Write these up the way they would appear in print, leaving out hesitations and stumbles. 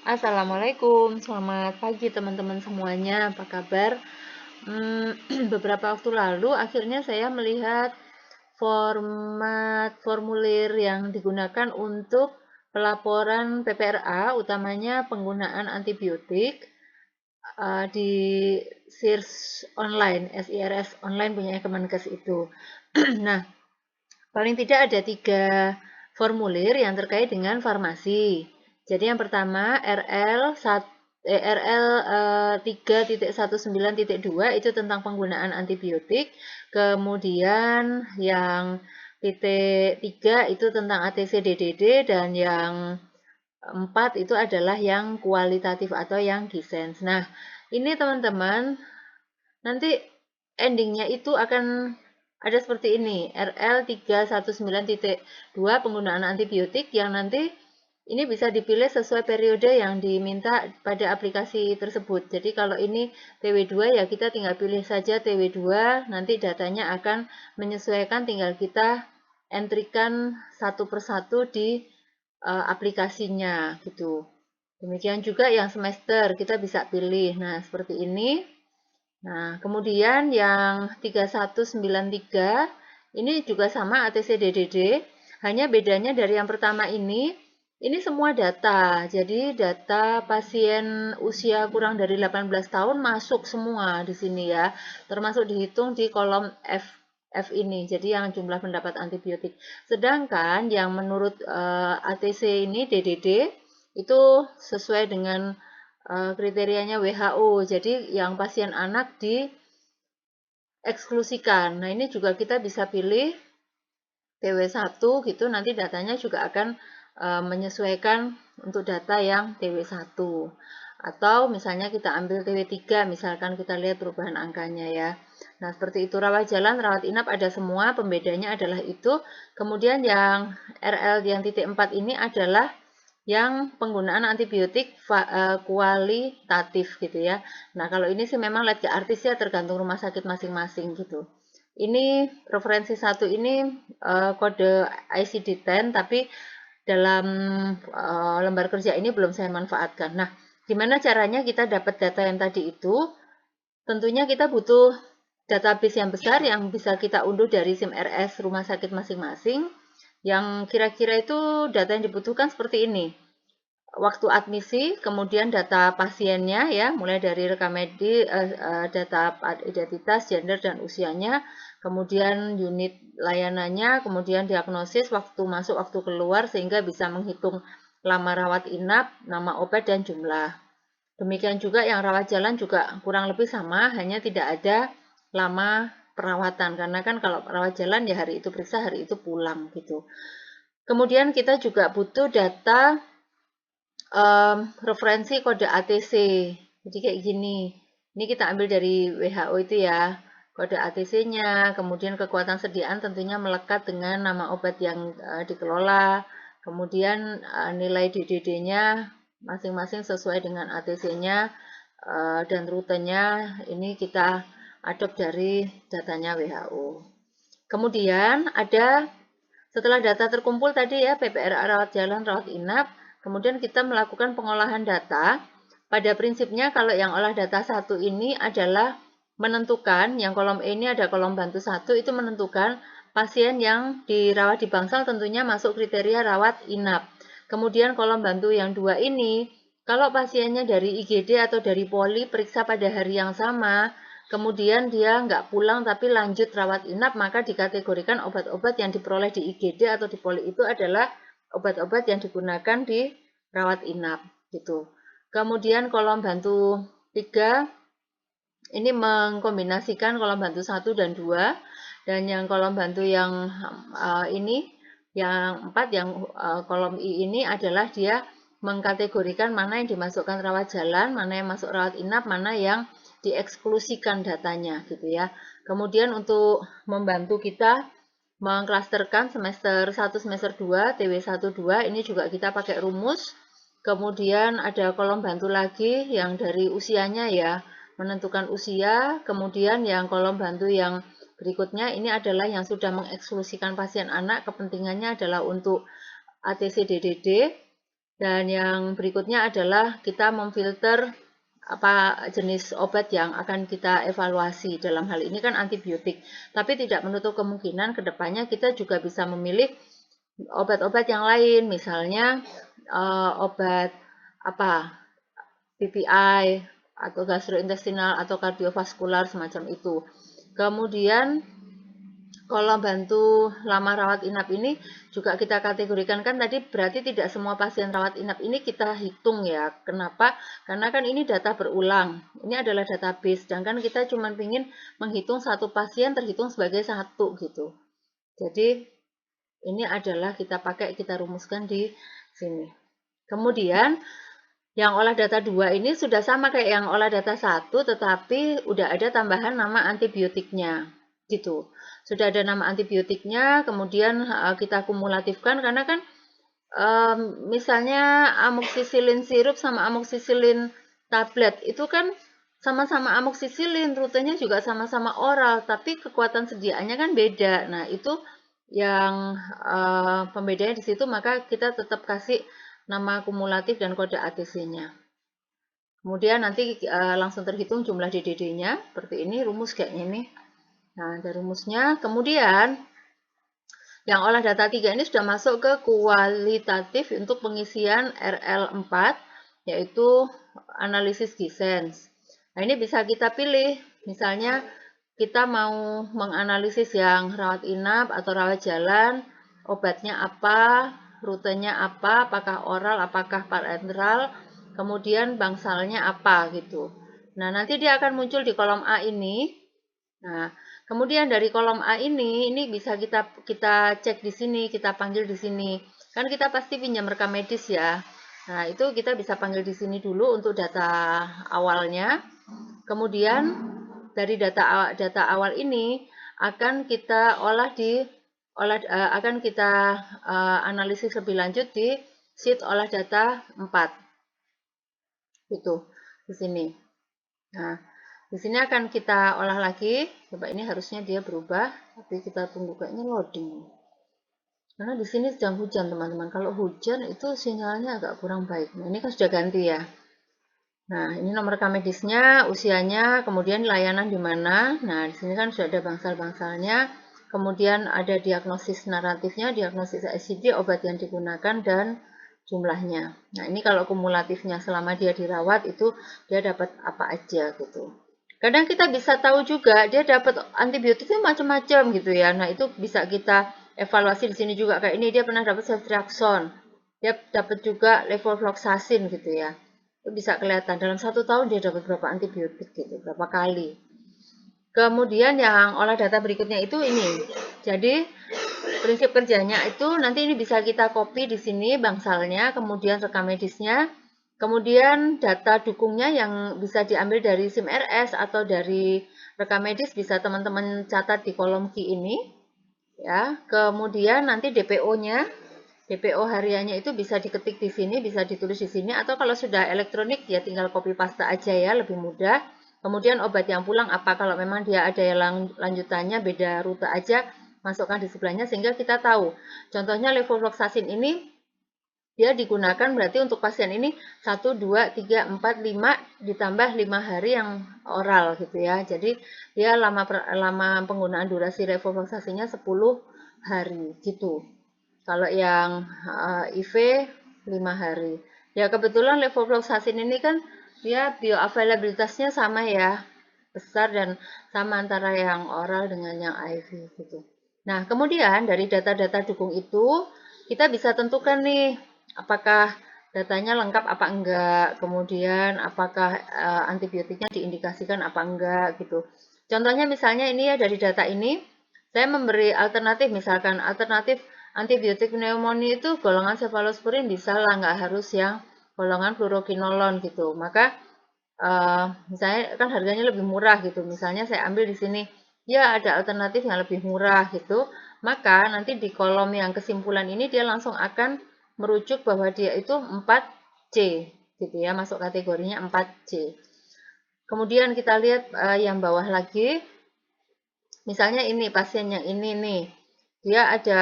Assalamualaikum, selamat pagi teman-teman semuanya, apa kabar? Beberapa waktu lalu akhirnya saya melihat format formulir yang digunakan untuk pelaporan PPRA, utamanya penggunaan antibiotik di SIRS online, SIRS online punya Kemenkes itu. Nah, paling tidak ada 3 formulir yang terkait dengan farmasi. Jadi yang pertama RL 3.19.2 itu tentang penggunaan antibiotik. Kemudian yang titik 3 itu tentang ATC DDD dan yang 4 itu adalah yang kualitatif atau yang Gisens. Nah, ini teman-teman nanti endingnya itu akan ada seperti ini, RL 319.2 penggunaan antibiotik yang nanti ini bisa dipilih sesuai periode yang diminta pada aplikasi tersebut. Jadi kalau ini TW2 ya kita tinggal pilih saja TW2, nanti datanya akan menyesuaikan, tinggal kita entrykan satu persatu di aplikasinya gitu. Demikian juga yang semester kita bisa pilih. Nah, seperti ini. Nah, kemudian yang 3193 ini juga sama ATC-DDD, hanya bedanya dari yang pertama ini semua data. Jadi data pasien usia kurang dari 18 tahun masuk semua di sini ya, termasuk dihitung di kolom F ini, jadi yang jumlah pendapat antibiotik. Sedangkan yang menurut ATC ini DDD itu sesuai dengan kriterianya WHO. Jadi yang pasien anak dieksklusikan. Nah, ini juga kita bisa pilih TW1 gitu, nanti datanya juga akan menyesuaikan untuk data yang TW1. Atau misalnya kita ambil TW3, misalkan kita lihat perubahan angkanya ya. Nah, seperti itu, rawat jalan, rawat inap ada semua, pembedanya adalah itu. Kemudian yang RL yang titik 4 ini adalah yang penggunaan antibiotik kualitatif gitu ya. Nah, kalau ini sih memang lihat ke artis ya, tergantung rumah sakit masing-masing gitu. Ini referensi 1 ini kode ICD-10, tapi dalam lembar kerja ini belum saya manfaatkan. Nah, gimana caranya kita dapat data yang tadi itu? Tentunya kita butuh database yang besar yang bisa kita unduh dari SIM-RS rumah sakit masing-masing. Yang kira-kira itu data yang dibutuhkan seperti ini. Waktu admisi, kemudian data pasiennya ya, mulai dari rekam medis, data identitas, gender dan usianya, kemudian unit layanannya, kemudian diagnosis, waktu masuk, waktu keluar, sehingga bisa menghitung lama rawat inap, nama obat dan jumlah. Demikian juga yang rawat jalan juga kurang lebih sama, hanya tidak ada lama perawatan, karena kan kalau rawat jalan ya hari itu periksa, hari itu pulang gitu. Kemudian kita juga butuh data referensi kode ATC. Jadi kayak gini. Ini kita ambil dari WHO itu ya. Kode ATC-nya, kemudian kekuatan sediaan tentunya melekat dengan nama obat yang dikelola. Kemudian nilai DDD-nya masing-masing sesuai dengan ATC-nya dan rutenya ini kita adopt dari datanya WHO. Kemudian ada setelah data terkumpul tadi ya, PPRA rawat jalan, rawat inap, kemudian kita melakukan pengolahan data. Pada prinsipnya kalau yang olah data 1 ini adalah menentukan, yang kolom E ini ada kolom bantu 1, itu menentukan pasien yang dirawat di bangsal tentunya masuk kriteria rawat inap. Kemudian kolom bantu yang 2 ini, kalau pasiennya dari IGD atau dari poli periksa pada hari yang sama, kemudian dia nggak pulang tapi lanjut rawat inap, maka dikategorikan obat-obat yang diperoleh di IGD atau di poli itu adalah obat-obat yang digunakan di rawat inap gitu. Kemudian kolom bantu 3 ini mengkombinasikan kolom bantu 1 dan 2, dan yang kolom bantu yang ini yang 4 yang kolom I ini adalah dia mengkategorikan mana yang dimasukkan rawat jalan, mana yang masuk rawat inap, mana yang dieksklusikan datanya gitu ya. Kemudian untuk membantu kita mengklasterkan semester 1, semester 2, TW12 ini juga kita pakai rumus. Kemudian ada kolom bantu lagi yang dari usianya ya, menentukan usia. Kemudian yang kolom bantu yang berikutnya ini adalah yang sudah mengeksklusikan pasien anak, kepentingannya adalah untuk ATC-DDD. Dan yang berikutnya adalah kita memfilter apa jenis obat yang akan kita evaluasi. Dalam hal ini kan antibiotik. Tapi tidak menutup kemungkinan ke depannya kita juga bisa memilih obat-obat yang lain, misalnya obat apa PPI atau gastrointestinal atau kardiovaskular semacam itu. Kemudian kalau bantu lama rawat inap ini juga kita kategorikan, kan tadi berarti tidak semua pasien rawat inap ini kita hitung ya. Kenapa? Karena kan ini data berulang. Ini adalah database, sedangkan kita cuma ingin menghitung satu pasien terhitung sebagai satu gitu. Jadi ini adalah kita pakai, kita rumuskan di sini. Kemudian yang olah data 2 ini sudah sama kayak yang olah data 1, tetapi udah ada tambahan nama antibiotiknya gitu. Sudah ada nama antibiotiknya, kemudian kita kumulatifkan karena kan misalnya amoksisilin sirup sama amoksisilin tablet itu kan sama-sama amoksisilin, rutenya juga sama-sama oral, tapi kekuatan sediaannya kan beda. Nah, itu yang pembedanya di situ, maka kita tetap kasih nama kumulatif dan kode ATC-nya. Kemudian nanti langsung terhitung jumlah DDD-nya, seperti ini, rumus kayaknya ini. Nah, ada rumusnya. Kemudian, yang olah data 3 ini sudah masuk ke kualitatif untuk pengisian RL4, yaitu analisis Gisens. Nah, ini bisa kita pilih, misalnya kita mau menganalisis yang rawat inap atau rawat jalan, obatnya apa, rutenya apa, apakah oral, apakah parenteral, kemudian bangsalnya apa gitu. Nah, nanti dia akan muncul di kolom A ini. Nah, kemudian dari kolom A ini bisa kita cek di sini, kita panggil di sini. Kan kita pasti pinjam rekam medis ya. Nah, itu kita bisa panggil di sini dulu untuk data awalnya. Kemudian dari data awal ini akan kita akan kita analisis lebih lanjut di sheet olah data 4. Itu di sini. Nah, di sini akan kita olah lagi. Coba ini harusnya dia berubah, tapi kita tunggu kayaknya loading. Karena di sini sedang hujan, teman-teman. Kalau hujan itu sinyalnya agak kurang baik. Nah, ini kan sudah ganti ya. Nah, ini nomor rekam medisnya, usianya, kemudian layanan di mana. Nah, di sini kan sudah ada bangsal-bangsalnya. Kemudian ada diagnosis naratifnya, diagnosis ICD, obat yang digunakan, dan jumlahnya. Nah, ini kalau kumulatifnya selama dia dirawat itu dia dapat apa aja gitu. Kadang kita bisa tahu juga dia dapat antibiotiknya macam-macam gitu ya. Nah, itu bisa kita evaluasi di sini juga. Kayak ini dia pernah dapat ceftriaxone. Dia dapat juga levofloxacin gitu ya. Itu bisa kelihatan dalam 1 tahun dia dapat berapa antibiotik gitu, berapa kali. Kemudian yang olah data berikutnya itu ini. Jadi prinsip kerjanya itu nanti ini bisa kita copy di sini bangsalnya, kemudian rekam medisnya, kemudian data dukungnya yang bisa diambil dari SIM RS atau dari rekam medis bisa teman-teman catat di kolom key ini. Ya, kemudian nanti DPO-nya, DPO hariannya itu bisa diketik di sini, bisa ditulis di sini, atau kalau sudah elektronik ya tinggal copy paste aja ya, lebih mudah. Kemudian obat yang pulang apa, kalau memang dia ada yang lanjutannya beda rute aja, masukkan di sebelahnya sehingga kita tahu. Contohnya levofloxacin ini dia digunakan berarti untuk pasien ini 1, 2, 3, 4, 5 ditambah 5 hari yang oral gitu ya. Jadi dia lama penggunaan durasi levofloxacinnya 10 hari gitu. Kalau yang IV 5 hari. Ya kebetulan levofloxacin ini kan dia bioavailabilitasnya sama ya, besar dan sama antara yang oral dengan yang IV gitu. Nah, kemudian dari data-data dukung itu kita bisa tentukan nih apakah datanya lengkap apa enggak, kemudian apakah antibiotiknya diindikasikan apa enggak gitu. Contohnya misalnya ini ya dari data ini saya memberi alternatif, misalkan alternatif antibiotik pneumonia itu golongan cefalosporin bisa lah, nggak harus yang golongan fluorokinolon gitu. Maka misalnya kan harganya lebih murah gitu. Misalnya saya ambil di sini, ya ada alternatif yang lebih murah gitu. Maka nanti di kolom yang kesimpulan ini dia langsung akan merujuk bahwa dia itu 4C gitu ya, masuk kategorinya 4C. Kemudian kita lihat yang bawah lagi. Misalnya ini pasien yang ini nih. Dia ada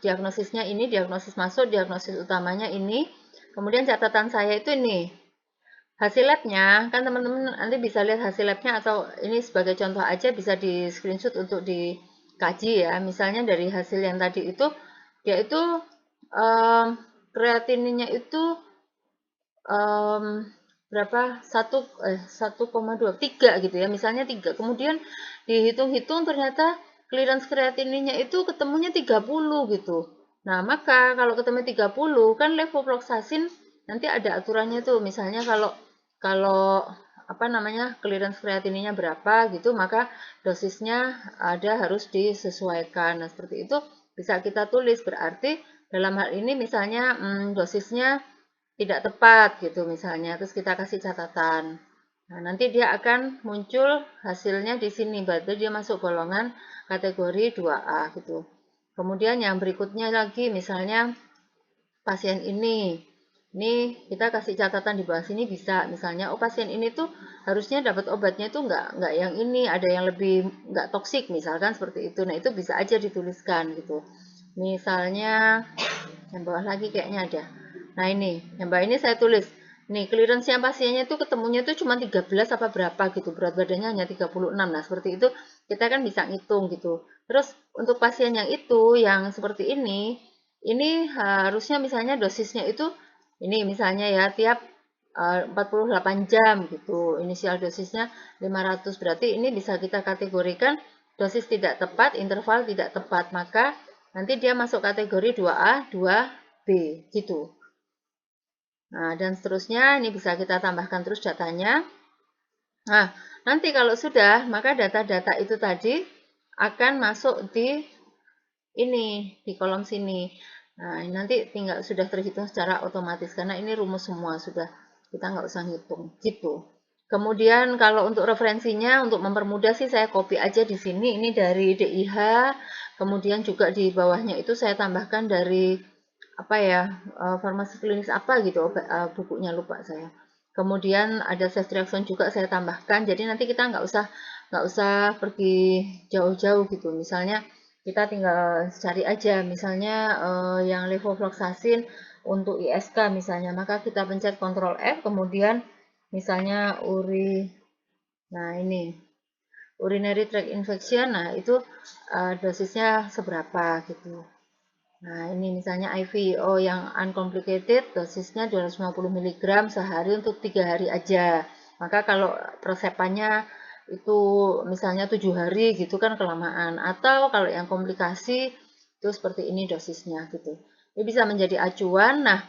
diagnosisnya ini, diagnosis masuk, diagnosis utamanya ini. Kemudian catatan saya itu ini, hasil labnya, kan teman-teman nanti bisa lihat hasil labnya atau ini sebagai contoh aja bisa di screenshot untuk dikaji ya. Misalnya dari hasil yang tadi itu, dia itu kreatininnya itu berapa 1,2 3 gitu ya, misalnya 3, kemudian dihitung-hitung ternyata clearance kreatininnya itu ketemunya 30 gitu. Nah, maka kalau ketemu 30 kan levofloxacin nanti ada aturannya tuh, misalnya kalau kalau apa namanya clearance kreatininnya berapa gitu, maka dosisnya ada harus disesuaikan. Nah, seperti itu bisa kita tulis, berarti dalam hal ini misalnya dosisnya tidak tepat gitu misalnya, terus kita kasih catatan. Nah, nanti dia akan muncul hasilnya di sini, berarti dia masuk golongan kategori 2A gitu. Kemudian yang berikutnya lagi, misalnya pasien ini kita kasih catatan di bawah sini bisa, misalnya, oh pasien ini tuh harusnya dapat obatnya tuh nggak yang ini, ada yang lebih nggak toksik, misalkan seperti itu. Nah, itu bisa aja dituliskan gitu. Misalnya, yang bawah lagi kayaknya ada. Nah ini, yang bawah ini saya tulis. Nih, clearance yang pasiennya itu ketemunya itu cuma 13 apa berapa gitu. Berat badannya hanya 36. Nah, seperti itu kita kan bisa ngitung gitu. Terus untuk pasien yang itu, yang seperti ini harusnya misalnya dosisnya itu, ini misalnya ya, tiap 48 jam gitu. Inisial dosisnya 500. Berarti ini bisa kita kategorikan dosis tidak tepat, interval tidak tepat. Maka nanti dia masuk kategori 2A, 2B gitu. Nah, dan seterusnya ini bisa kita tambahkan terus datanya. Nah, nanti kalau sudah, maka data-data itu tadi akan masuk di ini, di kolom sini. Nah, nanti tinggal sudah terhitung secara otomatis karena ini rumus semua sudah, kita nggak usah ngitung gitu. Kemudian kalau untuk referensinya, untuk mempermudah sih saya copy aja di sini, ini dari DIH, kemudian juga di bawahnya itu saya tambahkan dari apa ya, farmasi klinis apa gitu, bukunya lupa saya. Kemudian ada self reaction juga saya tambahkan, jadi nanti kita nggak usah pergi jauh-jauh gitu. Misalnya kita tinggal cari aja, misalnya yang levofloxacin untuk ISK misalnya, maka kita pencet Ctrl F, kemudian misalnya nah ini urinary tract infection, nah itu dosisnya seberapa gitu. Nah, ini misalnya IVO yang uncomplicated, dosisnya 250 mg sehari untuk 3 hari aja. Maka kalau persepannya itu misalnya 7 hari gitu kan kelamaan. Atau kalau yang komplikasi itu seperti ini dosisnya gitu. Ini bisa menjadi acuan. Nah,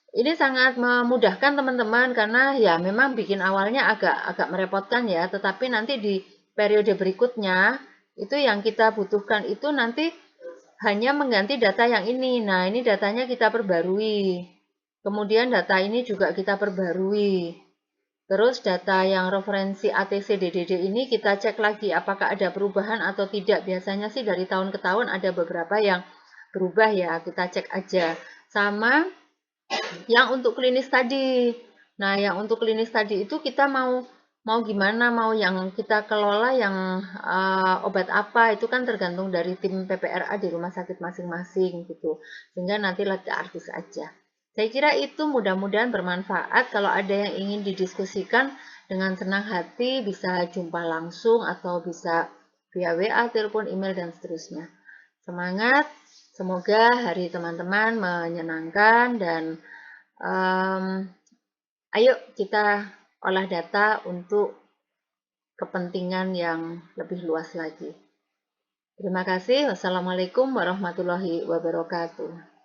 ini sangat memudahkan teman-teman karena ya memang bikin awalnya agak merepotkan ya, tetapi nanti di periode berikutnya itu yang kita butuhkan itu nanti hanya mengganti data yang ini. Nah, ini datanya kita perbarui. Kemudian data ini juga kita perbarui. Terus data yang referensi ATC DDD ini kita cek lagi apakah ada perubahan atau tidak. Biasanya sih dari tahun ke tahun ada beberapa yang berubah ya, kita cek aja. Sama yang untuk klinis tadi. Nah, yang untuk klinis tadi itu kita mau gimana, mau yang kita kelola yang obat apa itu kan tergantung dari tim PPRA di rumah sakit masing-masing gitu. Sehingga nanti ke artis aja. Saya kira itu mudah-mudahan bermanfaat. Kalau ada yang ingin didiskusikan dengan senang hati bisa jumpa langsung atau bisa via WA, telepon, email dan seterusnya. Semangat, semoga hari teman-teman menyenangkan dan ayo kita olah data untuk kepentingan yang lebih luas lagi. Terima kasih. Wassalamualaikum warahmatullahi wabarakatuh.